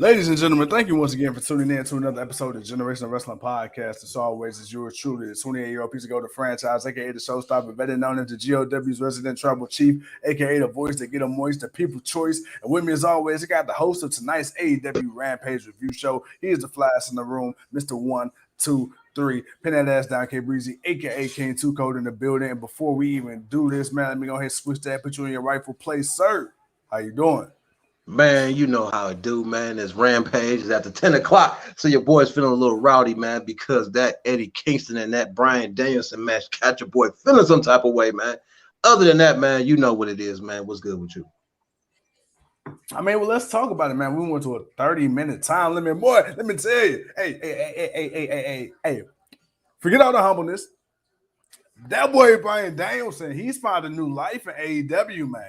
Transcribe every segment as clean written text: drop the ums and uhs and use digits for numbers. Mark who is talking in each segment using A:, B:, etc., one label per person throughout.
A: Ladies and gentlemen, thank you once again for tuning in to another episode of Generational Wrestling Podcast. As always, is yours truly, the 28-year-old piece of gold franchise, aka the showstopper, better known as the GOW's resident tribal chief, aka the voice that get them moist, the people choice. And with me, as always, I got the host of tonight's AEW Rampage review show. He is the flyest in the room, Mr. 1, 2, 3. Pin that ass down, K Breezy, aka King 2 Code in the building. And before we even do this, man, let me go ahead and switch that, put you in your rightful place, sir. How you doing?
B: Man, you know how it do, man. This Rampage is after 10 o'clock. So your boy's feeling a little rowdy, man, because that Eddie Kingston and that Bryan Danielson match got your boy feeling some type of way, man. Other than that, man, you know what it is, man. What's good with you?
A: I mean, well, let's talk about it, man. We went to a 30-minute time limit. Boy, let me tell you. Hey. Forget all the humbleness. That boy, Bryan Danielson, he's found a new life in AEW, man.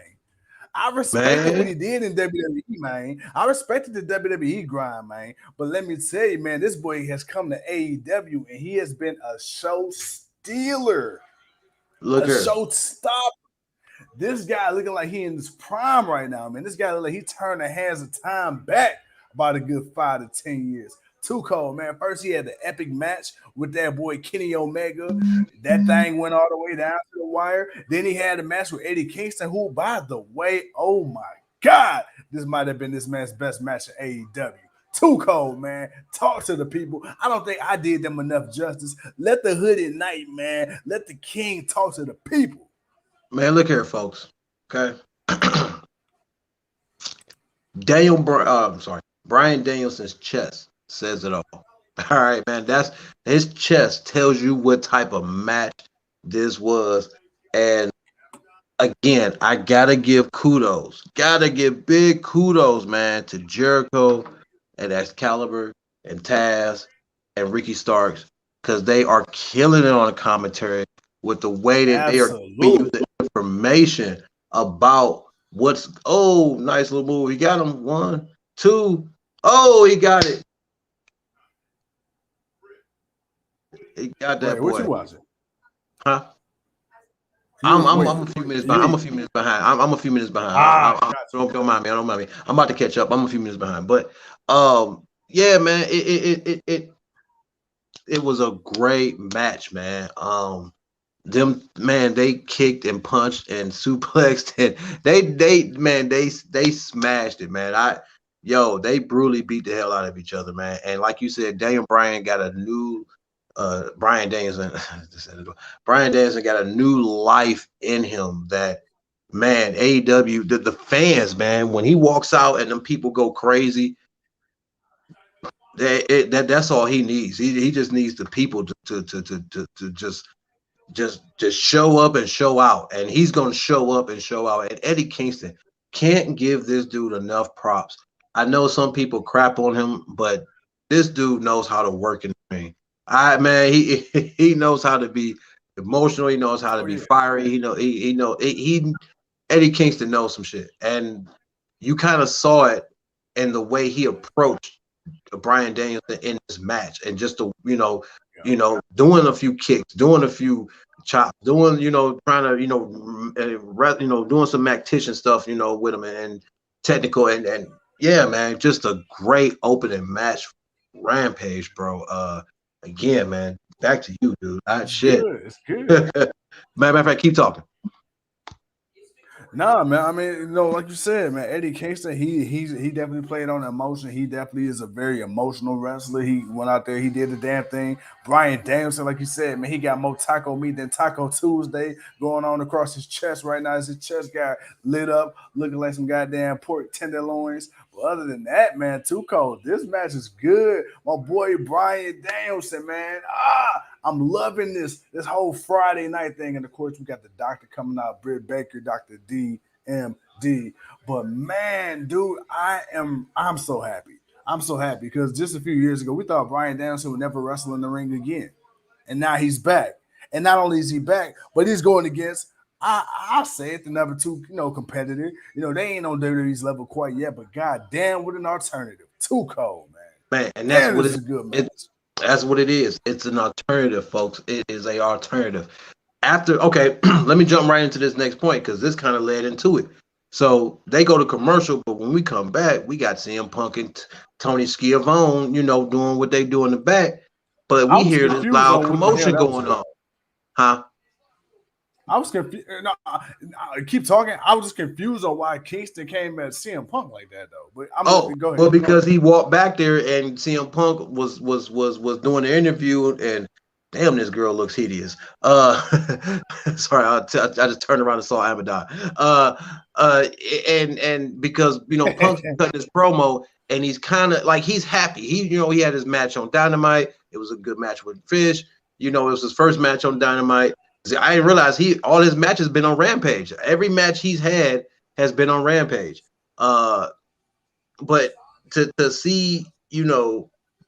A: I respected what he did in WWE, man. I respected the WWE grind, man. But let me tell you, man, this boy has come to AEW and he has been a show stealer. Show stopper. This guy looking like he in his prime right now, man. This guy look like he turned the hands of time back about a good 5 to 10 years. Too cold, man. First, he had the epic match with that boy Kenny Omega. That thing went all the way down to the wire. Then he had a match with Eddie Kingston, who, by the way, oh my God, this might have been this man's best match in AEW. Too cold, man. Talk to the people. I don't think I did them enough justice. Let the Hooded Knight, man. Let the King talk to the people.
B: Man, look here, folks. Okay. Bryan Danielson's chest says it all. All right, man. That's his chest tells you what type of match this was. And again, I gotta give kudos. Gotta give big kudos, man, to Jericho and Excalibur and Taz and Ricky Starks, because they are killing it on the commentary with the way that they are giving you the information about what's nice little move. He got him 1, 2. Oh, he got it. He got that. Wait, boy.
A: What you watching?
B: Huh? I'm a few minutes behind. I'm a few minutes behind. I'm a few minutes behind. Don't mind me. Don't mind me. I'm about to catch up. I'm a few minutes behind. But yeah, man, it was a great match, man. They kicked and punched and suplexed and they smashed it, man. They brutally beat the hell out of each other, man. And like you said, Daniel Bryan got a new Bryan Danielson got a new life in him that, man, AEW, the fans, man, when he walks out and them people go crazy, that's all he needs. He just needs the people to just show up and show out, and he's gonna show up and show out. And Eddie Kingston can't give this dude enough props. I know some people crap on him, but this dude knows how to work in the ring. He knows how to be emotional. He knows how to be fiery. Eddie Kingston knows some shit, and you kind of saw it in the way he approached Bryan Danielson in this match, and just doing a few kicks, doing a few chops, doing trying to doing some Mactician stuff with him and technical and yeah, man, just a great opening match. Rampage, bro. Again, man, back to you, dude.
A: It's good.
B: Matter of fact, keep talking.
A: Nah, man. I mean, like you said, man, Eddie Kingston, he definitely played on emotion. He definitely is a very emotional wrestler. He went out there, he did the damn thing. Bryan Danielson, like you said, man, he got more taco meat than Taco Tuesday going on across his chest right now. His chest got lit up, looking like some goddamn pork tenderloins. But other than that, man, too cold. This match is good. My boy Bryan Danielson, man. I'm loving this whole Friday night thing. And of course, we got the doctor coming out, Britt Baker, Dr. DMD. But man, dude, I'm so happy. I'm so happy because just a few years ago, we thought Bryan Danielson would never wrestle in the ring again. And now he's back. And not only is he back, but he's going against, I'll say it, the number 2, competitor. They ain't on WWE's level quite yet, but goddamn, what an alternative. Too cold, man.
B: Man, and that's what it's a good match. That's what it is. It's an alternative, folks. It is an alternative. Let me jump right into this next point because this kind of led into it. So they go to commercial, but when we come back, we got CM Punk and Tony Schiavone, doing what they do in the back. But
A: I
B: we
A: was
B: hear this
A: confused
B: loud
A: on what the hell
B: commotion
A: that was
B: going
A: for.
B: on, huh?
A: I was confused. No, keep talking. I was just confused on why Kingston came at CM Punk like that, though. But I'm
B: Oh,
A: listening. Go ahead.
B: well, because he walked back there and CM Punk was doing the interview, and damn, this girl looks hideous. Sorry, I just turned around and saw Abadon. And because Punk's cutting his promo, and he's kind of like he's happy. He had his match on Dynamite. It was a good match with Fish. It was his first match on Dynamite. See, I didn't realize all his matches been on Rampage. Every match he's had has been on Rampage. But to see,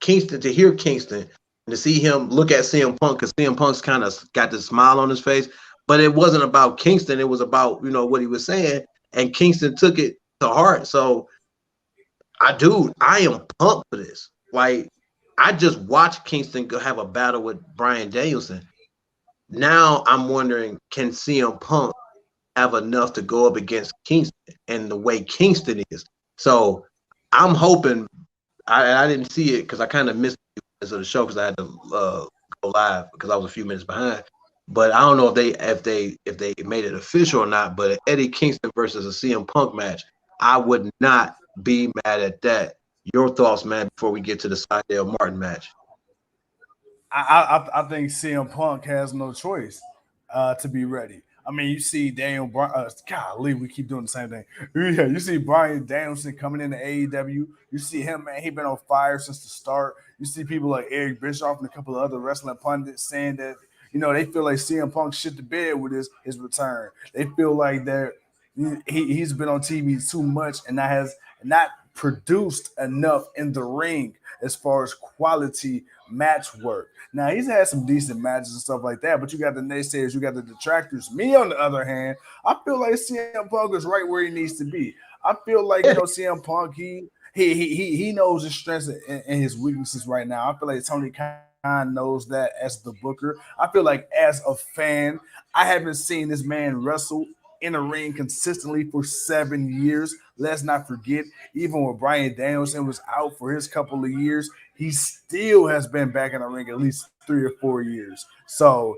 B: Kingston, to hear Kingston, and to see him look at CM Punk, because CM Punk's kind of got this smile on his face, but it wasn't about Kingston. It was about, what he was saying, and Kingston took it to heart. So, I am pumped for this. Like, I just watched Kingston go have a battle with Bryan Danielson. Now I'm wondering, can CM Punk have enough to go up against Kingston and the way Kingston is? So I'm hoping. I didn't see it because I kind of missed the show because I had to go live because I was a few minutes behind. But I don't know if they made it official or not. But Eddie Kingston versus a CM Punk match, I would not be mad at that. Your thoughts, man, before we get to the Sydal Martin match?
A: I think CM Punk has no choice to be ready. I mean, you see Daniel Bryan. Golly, we keep doing the same thing. Yeah, you see Bryan Danielson coming into AEW. You see him, man. He been on fire since the start. You see people like Eric Bischoff and a couple of other wrestling pundits saying that they feel like CM Punk shit the bed with his return. They feel like that he's been on TV too much and not produced enough in the ring as far as quality match work. Now he's had some decent matches and stuff like that, but you got the naysayers, you got the detractors. Me, on the other hand, I feel like CM Punk is right where he needs to be. I feel like CM Punk he knows his strengths and his weaknesses right now. I feel like Tony Khan knows that as the booker. I feel like as a fan, I haven't seen this man wrestle in a ring consistently for 7 years. Let's not forget, even when Bryan Danielson was out for his couple of years, he still has been back in the ring at least 3 or 4 years. So,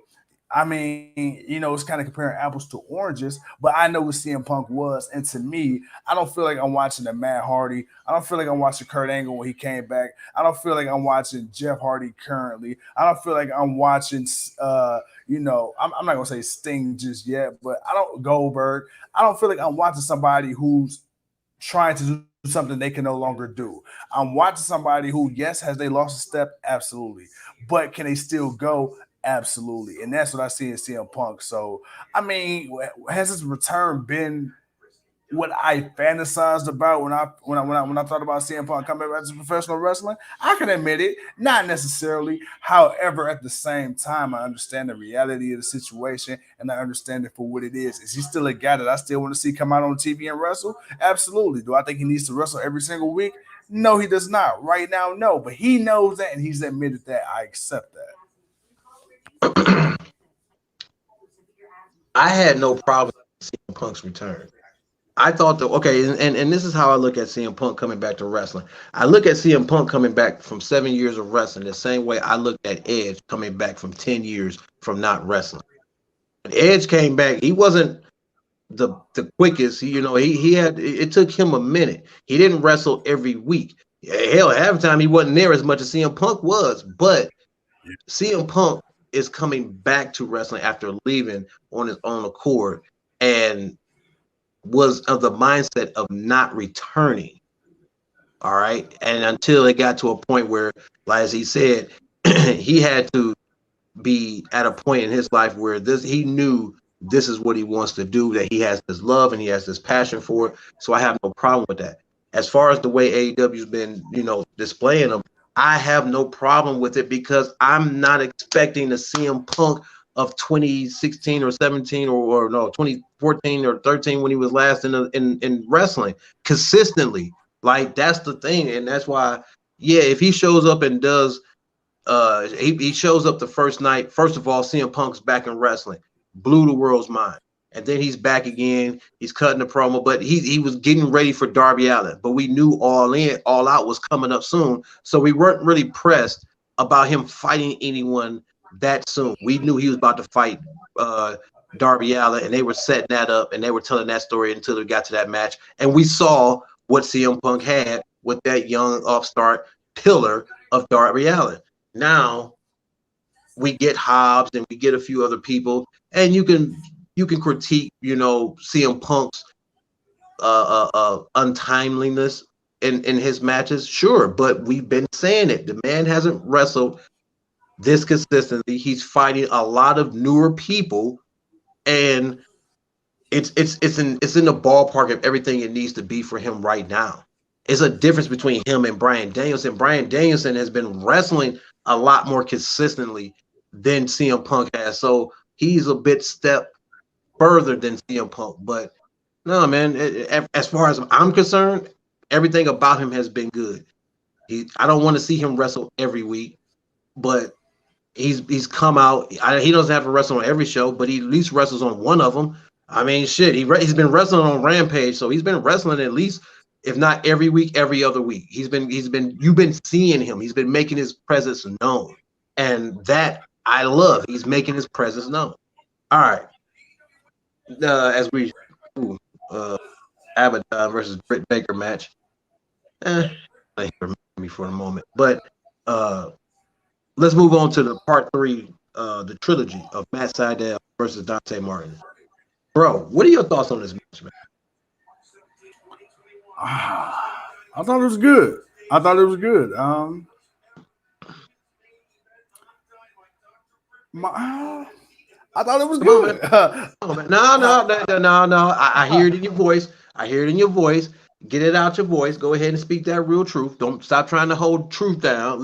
A: I mean, it's kind of comparing apples to oranges, but I know what CM Punk was. And to me, I don't feel like I'm watching a Matt Hardy. I don't feel like I'm watching Kurt Angle when he came back. I don't feel like I'm watching Jeff Hardy currently. I don't feel like I'm watching, I'm not going to say Sting just yet, but I don't, Goldberg. I don't feel like I'm watching somebody who's trying to do something they can no longer do. I'm watching somebody who, yes, has they lost a step? Absolutely. But can they still go? Absolutely. And that's what I see in CM Punk. So, I mean, has his return been what I fantasized about when I thought about CM Punk coming back to professional wrestling? I can admit it, not necessarily. However, at the same time, I understand the reality of the situation and I understand it for what it is. Is he still a guy that I still want to see come out on TV and wrestle? Absolutely. Do I think he needs to wrestle every single week? No, he does not. Right now, no. But he knows that and he's admitted that. I accept that.
B: I had no problem with CM Punk's return. I thought that okay, and this is how I look at CM Punk coming back to wrestling. I look at CM Punk coming back from 7 years of wrestling the same way I looked at Edge coming back from 10 years from not wrestling. When Edge came back, he wasn't the quickest. He had it took him a minute. He didn't wrestle every week. Hell, half the time he wasn't there as much as CM Punk was. But CM Punk is coming back to wrestling after leaving on his own accord and was of the mindset of not returning. All right. And until it got to a point where, like as he said, he had to be at a point in his life where he knew this is what he wants to do, that he has this love and he has this passion for it. So I have no problem with that. As far as the way AEW's been, displaying them, I have no problem with it because I'm not expecting to see him Punk of 2016 or 17 or no 2014 or 13 when he was last in wrestling consistently. Like that's the thing, and that's why, yeah, if he shows up and does he shows up the first night. First of all, CM Punk's back in wrestling, blew the world's mind. and then he's back again. He's cutting the promo, but he was getting ready for Darby Allin. But we knew All Out was coming up soon, so we weren't really pressed about him fighting anyone that soon. We knew he was about to fight Darby Allin, and they were setting that up, and they were telling that story until we got to that match, and we saw what CM Punk had with that young upstart pillar of Darby Allin. Now we get Hobbs and we get a few other people, and you can critique, CM Punk's untimeliness in his matches, sure, but we've been saying it. The man hasn't wrestled this consistently. He's fighting a lot of newer people, and it's in the ballpark of everything it needs to be for him right now. It's a difference between him and Bryan Danielson. Bryan Danielson has been wrestling a lot more consistently than CM Punk has, so he's a bit step further than CM Punk. But no, man, as far as I'm concerned, everything about him has been good. I don't want to see him wrestle every week, but he's come out. He doesn't have to wrestle on every show, but he at least wrestles on one of them. I mean, shit, he's been wrestling on Rampage, so he's been wrestling at least, if not every week, every other week. You've been seeing him. He's been making his presence known, and that I love. He's making his presence known. All right, as we Abadon versus Britt Baker match. Me for a moment, but let's move on to the part 3, the trilogy of Matt Sydal versus Dante Martin. Bro, what are your thoughts on this match, man?
A: I thought it was good. I thought it was good. I thought it was good.
B: No. I hear it in your voice. Get it out your voice. Go ahead and speak that real truth. Don't stop trying to hold truth down.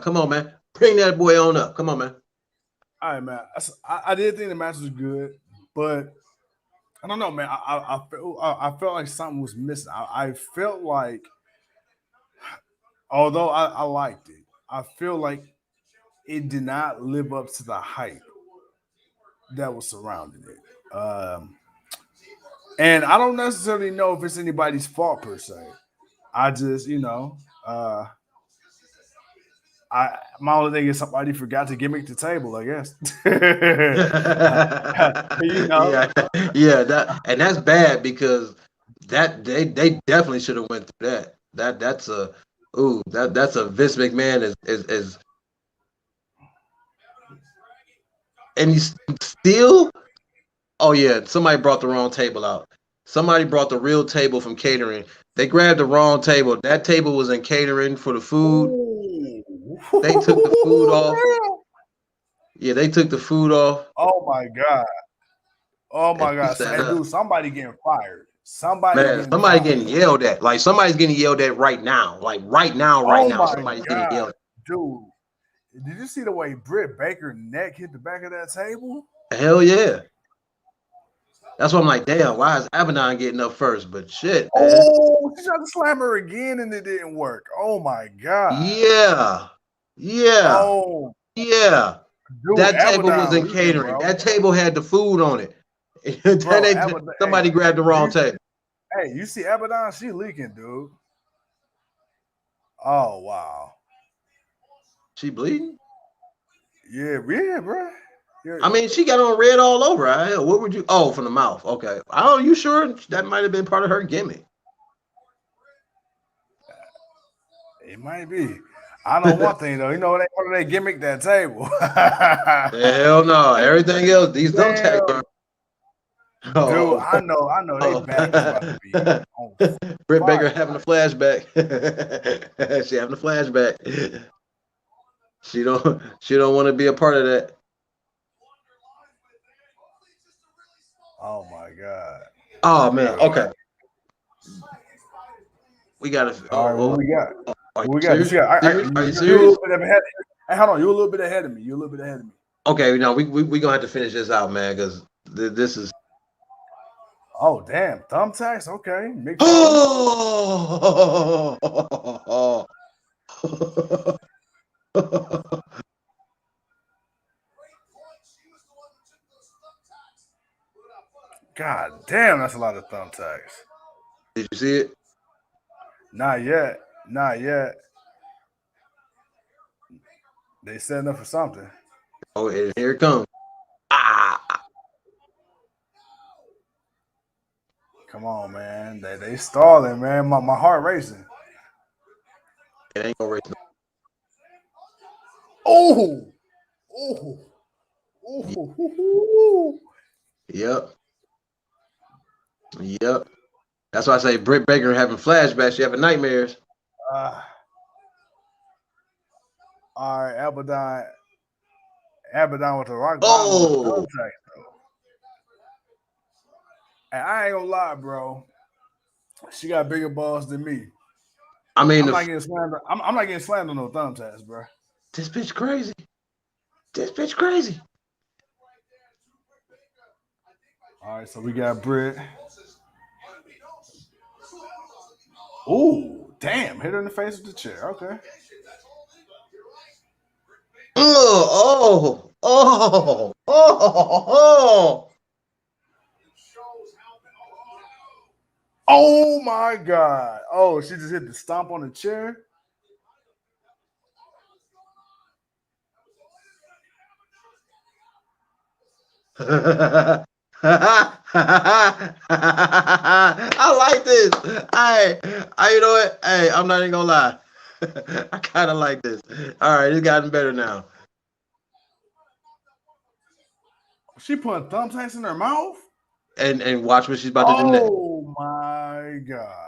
B: Come on, man. Bring that boy on up. Come on, man.
A: All right, man. I did think the match was good, but I don't know, man. I felt like something was missing. I felt like, although I liked it, I feel like it did not live up to the hype that was surrounding it. And I don't necessarily know if it's anybody's fault per se. I just, my only thing is somebody forgot to gimmick the table, I guess.
B: That's bad, because that they definitely should have went through that. That's a Vince McMahon is and he's still. Oh yeah, somebody brought the wrong table out. Somebody brought the real table from catering. They grabbed the wrong table. That table was in catering for the food. They took the food off. Yeah, they took the food off.
A: Oh my god. Hey, dude, somebody getting fired. Somebody
B: getting yelled at. Like, somebody's getting yelled at right now. Like right now. Somebody's getting yelled at.
A: Dude, did you see the way Britt Baker's neck hit the back of that table?
B: Hell yeah. That's why I'm like, damn, why is Abadon getting up first? But shit, man.
A: Oh, she tried to slam her again and it didn't work. Oh my god.
B: Yeah.
A: Oh
B: yeah. Dude, that table was in catering. Bro. That table had the food on it. Somebody grabbed the wrong table.
A: Hey, you see Abadon? She leaking, dude. Oh wow.
B: She bleeding?
A: Yeah, bro. Yeah.
B: I mean, she got on red all over. Right? What would you? Oh, from the mouth. Okay. Oh, you sure that might have been part of her gimmick?
A: It might be. I know one thing though. You know, they part of that gimmick, that table.
B: Hell no. Everything else, these don't tag.
A: Dude, I know. They back is about to be.
B: Britt Baker having a flashback. She having a flashback. She don't want to be a part of that.
A: Oh my god.
B: Oh man. Okay. We got to.
A: All right. What we got?
B: Are you
A: serious? Hey, hold on. You're a little bit ahead of me.
B: Okay. Now we gonna have to finish this out, man, because this is.
A: Oh damn! Thumbtacks. Okay. God damn, that's a lot of thumbtacks.
B: Did you see it?
A: Not yet. Not yet. They setting up for something.
B: Oh, and here it comes. Ah!
A: Come on, man. They stalling, man. My heart racing.
B: It ain't gonna race.
A: Oh! Oh! Oh!
B: Yep. Yep. That's why I say Britt Baker having flashbacks. She having nightmares.
A: All right, Abadon with the rock bottom on the thumbtack, though. And I ain't gonna lie, bro. She got bigger balls than me.
B: I mean,
A: I'm not getting slammed. I'm not getting slammed on no thumbtacks, bro.
B: This bitch crazy. This bitch crazy.
A: All right, so we got Britt. Ooh, damn! Hit her in the face with the chair. Okay. Oh my God! Oh, she just hit the stomp on the chair.
B: I like this. You know what? Hey, I'm not even gonna lie. I kind of like this. All right, it's gotten better now.
A: She putting thumbtacks in her mouth.
B: And watch what she's about to do next.
A: Oh my God!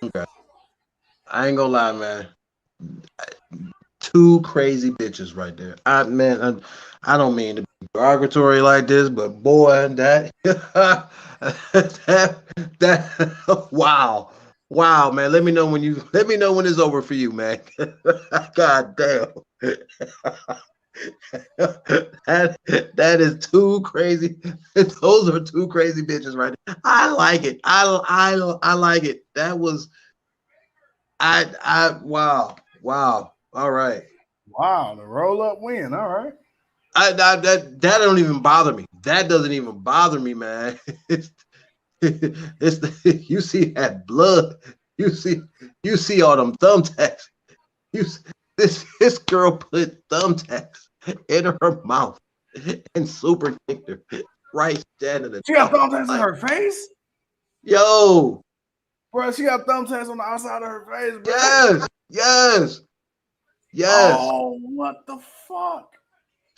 B: Okay. I ain't gonna lie, man. Two crazy bitches right there. I don't mean to be derogatory like this, but boy, that wow, man. Let me know when it's over for you, man. God damn. that is too crazy. Those are two crazy bitches right there. I like it. I like it. That was wow. All right.
A: Wow, the roll up win. All right.
B: That don't even bother me. That doesn't even bother me, man. You see that blood. You see all them thumbtacks. This girl put thumbtacks in her mouth and super kicked her right down in the.
A: She got thumbtacks in her face.
B: Yo,
A: bro, she got thumbtacks on the outside of her face, bro.
B: Yes.
A: Oh, what the fuck?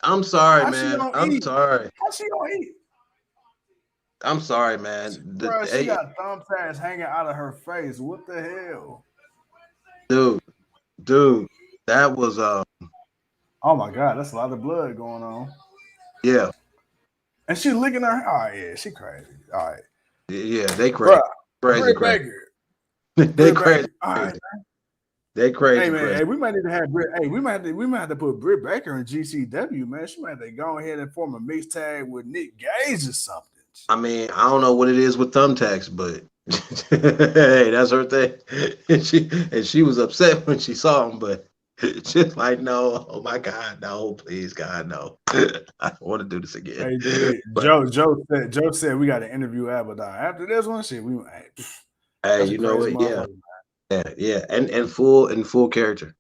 B: I'm sorry, man. I'm sorry.
A: How she gonna eat?
B: I'm sorry, man.
A: Bro, she got thumbtacks hanging out of her face. What the hell?
B: Dude, that was
A: oh my God, that's a lot of blood going on.
B: Yeah.
A: And she licking her. Oh yeah, she crazy. All right.
B: Yeah, they crazy.
A: Crazy.
B: They crazy.
A: All right, man.
B: They crazy.
A: Hey man,
B: crazy.
A: Hey, we might need to have Britt. Hey, we might have to put Britt Baker in GCW, man. She might have to go ahead and form a mixed tag with Nick Gage or something.
B: I mean, I don't know what it is with thumbtacks, but hey, that's her thing. And she was upset when she saw him, but she's like, no, oh my God, no, please, God, no. I don't want to do this again.
A: Hey, Joe said we got to interview Abadon. After this one, shit,
B: hey, you know what? Yeah, and full character,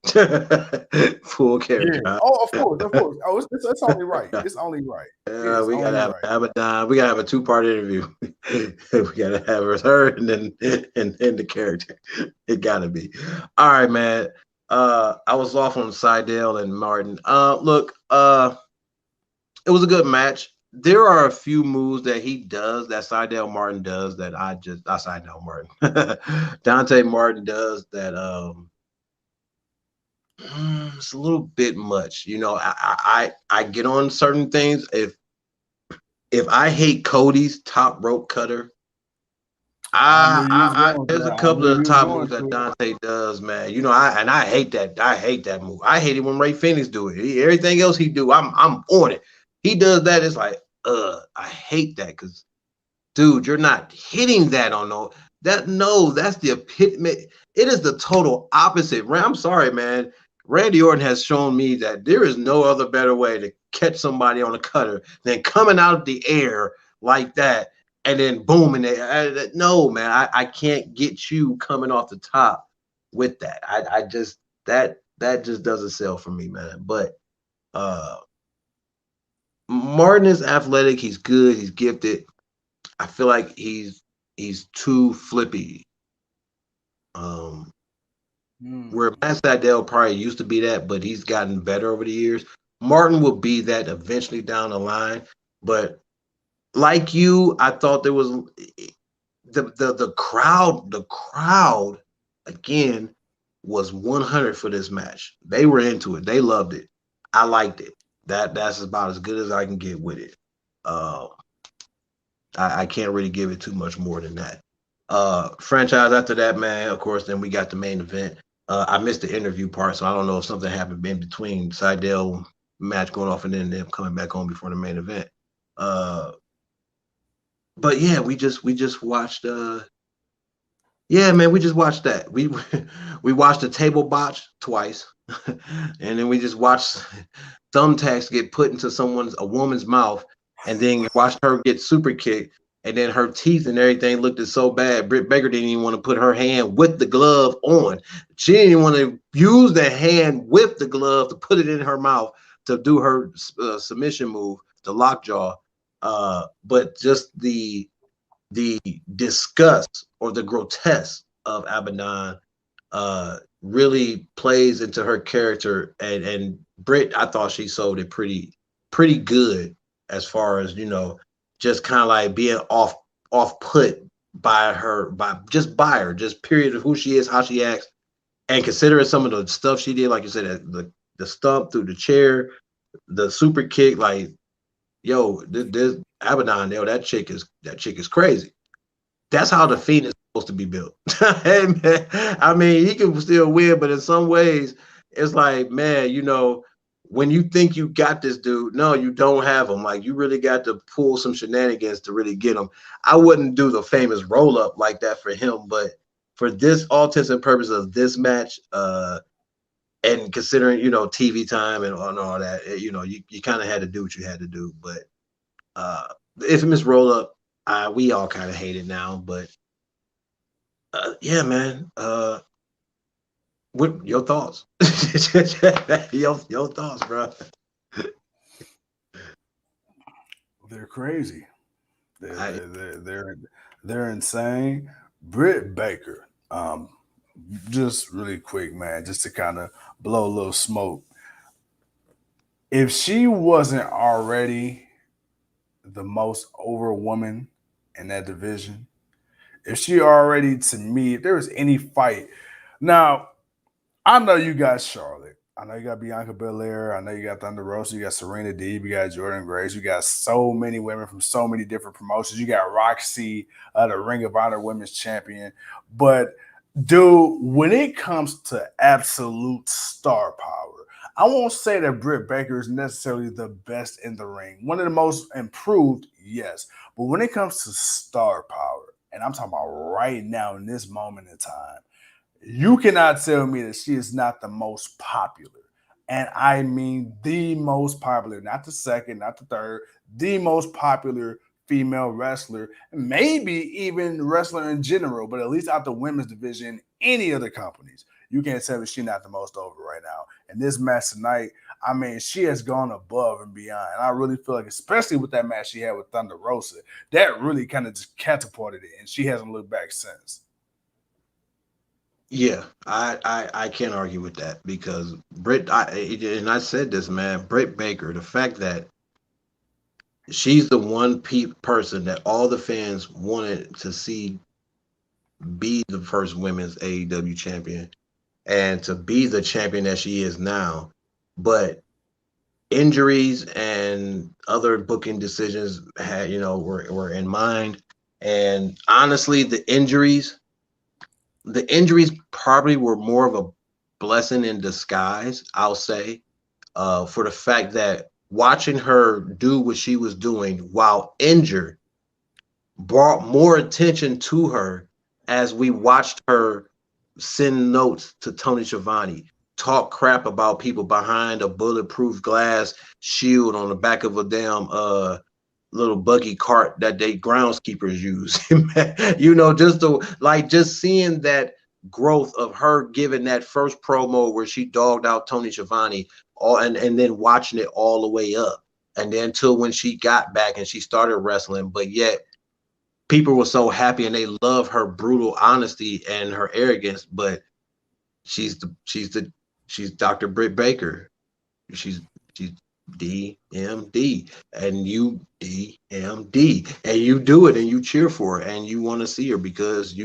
B: full character.
A: Yeah. Oh, of course. Oh, it's only right. It's only right.
B: We gotta have Abadon. We gotta have a 2-part interview. We gotta have her and then the character. It gotta be. All right, man. I was off on Sydal and Martin. Look, it was a good match. There are a few moves that he does, that Sydal Martin does, that Sydal Martin. Dante Martin does that it's a little bit much. You know, I get on certain things. If I hate Cody's top rope cutter, there's a couple of top moves that Dante does, man. You know, I hate that. I hate that move. I hate it when Ray Phoenix do it. Everything else he do, I'm on it. He does that. It's like, I hate that because, dude, you're not hitting that on that's the epitome. It is the total opposite. I'm sorry, man. Randy Orton has shown me that there is no other better way to catch somebody on a cutter than coming out of the air like that and then boom. And no, man, I can't get you coming off the top with that. I just that just doesn't sell for me, man. But Martin is athletic. He's good. He's gifted. I feel like he's too flippy. Where Matt Sydal probably used to be that, but he's gotten better over the years. Martin will be that eventually down the line. But like you, I thought there was the crowd again was 100 for this match. They were into it. They loved it. I liked it. That's about as good as I can get with it. I can't really give it too much more than that. Franchise after that, man, of course, then we got the main event. I missed the interview part, so I don't know if something happened in between Sydal match going off and then them coming back on before the main event. But yeah, we just watched yeah, man, we just watched that. We watched the table botch twice, and then we just watched thumbtacks get put into a woman's mouth, and then watched her get super kicked, and then her teeth and everything looked so bad. Britt Baker didn't even want to put her hand with the glove on. She didn't even want to use the hand with the glove to put it in her mouth to do her submission move, the lockjaw. But just the disgust or the grotesque of Abadon really plays into her character, and Britt, I thought she sold it pretty good as far as, just kind of like being off put by her, just period of who she is, how she acts, and considering some of the stuff she did, like you said, the stump through the chair, the super kick, like, yo, this Abadon, yo, that chick is crazy. That's how the Fiend is supposed to be built. Hey, man, I mean, he can still win, but in some ways, it's like, man, when you think you got this dude, no, you don't have him. Like, you really got to pull some shenanigans to really get him. I wouldn't do the famous roll up like that for him, but for this, all intents and purposes of this match, and considering, TV time and all that, you kind of had to do what you had to do. But the infamous roll up, we all kind of hate it now. But yeah, man. What your thoughts? your thoughts, bro?
A: They're crazy. They're insane. Britt Baker. Just really quick, man, just to kind of blow a little smoke. If she wasn't already the most over woman in that division, if she already, to me, if there was any fight. Now, I know you got Charlotte. I know you got Bianca Belair. I know you got Thunder Rosa. You got Serena Deeb. You got Jordan Grace. You got so many women from so many different promotions. You got Roxy, the Ring of Honor Women's Champion. But, dude, when it comes to absolute star power, I won't say that Britt Baker is necessarily the best in the ring. One of the most improved, yes. But when it comes to star power, and I'm talking about right now in this moment in time, you cannot tell me that she is not the most popular. And I mean the most popular, not the second, not the third, the most popular female wrestler, maybe even wrestler in general, but at least out the women's division, any of the companies. You can't tell me she's not the most over right now. And this match tonight, I mean, she has gone above and beyond. And I really feel like, especially with that match she had with Thunder Rosa, that really kind of just catapulted it, and she hasn't looked back since.
B: Yeah, I can't argue with that because Britt, and I said this, man, Britt Baker, the fact that she's the one person that all the fans wanted to see be the first women's AEW champion and to be the champion that she is now. But injuries and other booking decisions had, were in mind. And honestly, the injuries probably were more of a blessing in disguise, I'll say, for the fact that watching her do what she was doing while injured brought more attention to her as we watched her send notes to Tony Schiavone, talk crap about people behind a bulletproof glass shield on the back of a damn little buggy cart that they groundskeepers use. You know, just seeing that growth of her giving that first promo where she dogged out Tony Schiavone and then watching it all the way up. And then till when she got back and she started wrestling, but yet people were so happy and they love her brutal honesty and her arrogance, but she's Dr. Britt Baker. She's DMD and you DMD and you do it and you cheer for her and you want to see her because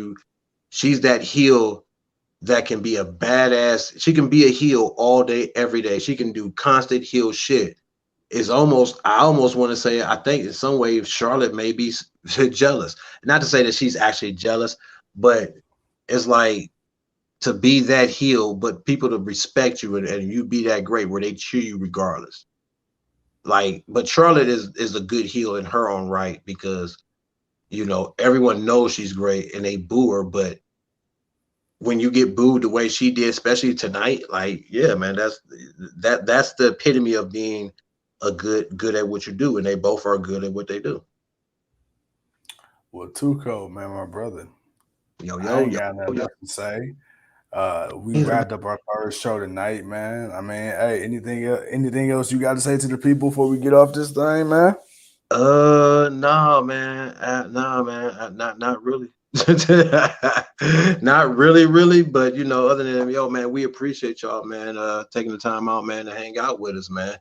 B: she's that heel that can be a badass. She can be a heel all day, every day. She can do constant heel shit. I almost want to say, I think in some ways Charlotte may be jealous. Not to say that she's actually jealous, but it's like to be that heel, but people to respect you and you be that great where they cheer you regardless. Like, but Charlotte is a good heel in her own right because, you know, everyone knows she's great and they boo her, but when you get booed the way she did, especially tonight, like, yeah, man, that's the epitome of being a good at what you do, and they both are good at what they do.
A: Well, Tuco, man, my brother. I ain't got nothing else to say. We wrapped up our third show tonight, man. I mean, hey, anything else you got to say to the people before we get off this thing, man?
B: No, man. Not really. Not really, but you know, other than man, we appreciate y'all, man, taking the time out, man, to hang out with us, man.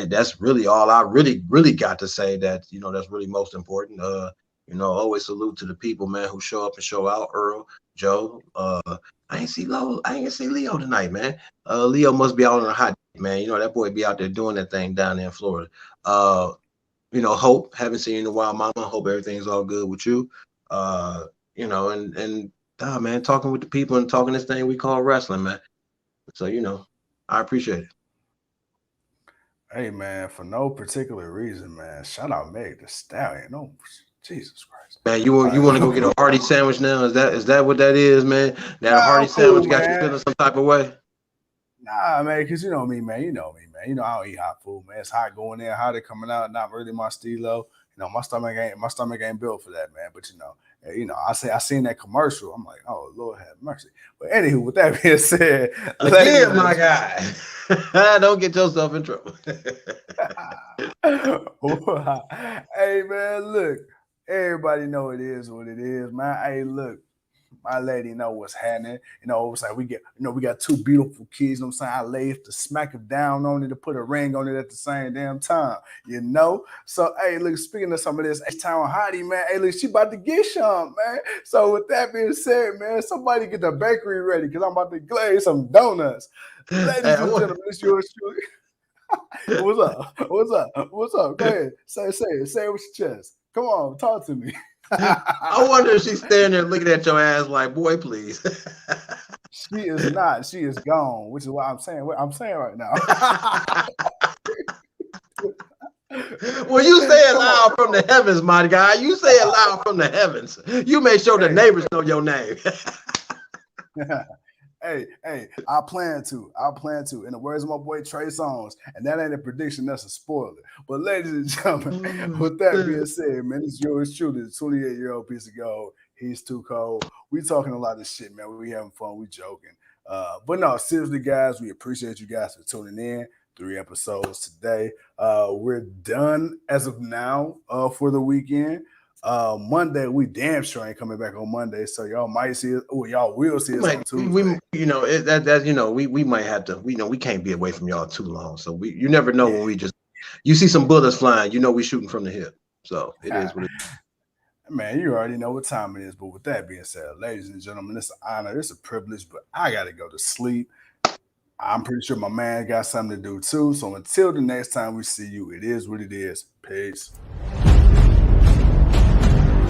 B: That's really all I really got to say. That, you know, that's really most important. You know, always salute to the people, man, who show up and show out. Earl, Joe, I ain't see Leo tonight, man. Leo must be out on a hot day, man. You know, that boy be out there doing that thing down there in Florida. You know, Hope, haven't seen you in a while, Mama. Hope everything's all good with you. You know, and man, talking with the people and talking this thing we call wrestling, man. So, you know, I appreciate it.
A: Hey, man, for no particular reason, man. Shout out Meg the Stallion. Oh, Jesus Christ.
B: Man, you want to go get a hearty sandwich now? Is that what that is, man? That a hearty sandwich got you feeling some type of way?
A: Nah, man, because you know me, man. You know I don't eat hot food, man. It's hot going in, hot coming out. Not really my stilo. You know, my stomach ain't built for that, man. But you know, I seen that commercial. I'm like, oh Lord have mercy. But anywho, with that being said,
B: again, my guy, don't get yourself in trouble.
A: Hey, man, look, everybody know it is what it is, man. Hey, look, my lady know what's happening. You know, it's like we got two beautiful kids. You know what I'm saying? I laid to smack it down on it, to put a ring on it at the same damn time. You know? So, hey, look, speaking of some of this H-Town hottie, man, hey, look, she about to get some, man. So, with that being said, man, somebody get the bakery ready because I'm about to glaze some donuts. Ladies and gentlemen, it's yours truly. What's up? Go ahead. Say it. Say it with your chest. Come on, talk to me.
B: I wonder if she's standing there looking at your ass like, boy, please.
A: She is not. She is gone, which is what I'm saying. What I'm saying right now.
B: Well, you say it loud from the heavens, my guy. You say it loud from the heavens. You make sure the neighbors know your name.
A: Hey, I plan to. In the words of my boy Trey Songz, and that ain't a prediction, that's a spoiler. But ladies and gentlemen, with that being said, man, it's yours truly, the 28-year-old piece of gold. He's too cold. We talking a lot of shit, man. We having fun. We joking. But no, seriously, guys, we appreciate you guys for tuning in. 3 episodes today. We're done as of now for the weekend. Monday, we damn sure ain't coming back on Monday, so y'all might see it. Oh, y'all will see us on Tuesday.
B: We might have to. We can't be away from y'all too long, so you never know when you see some bullets flying. You know we shooting from the hip, so it is what it is.
A: Man, you already know what time it is. But with that being said, ladies and gentlemen, it's an honor, it's a privilege, but I gotta go to sleep. I'm pretty sure my man got something to do too. So until the next time we see you, it is what it is. Peace.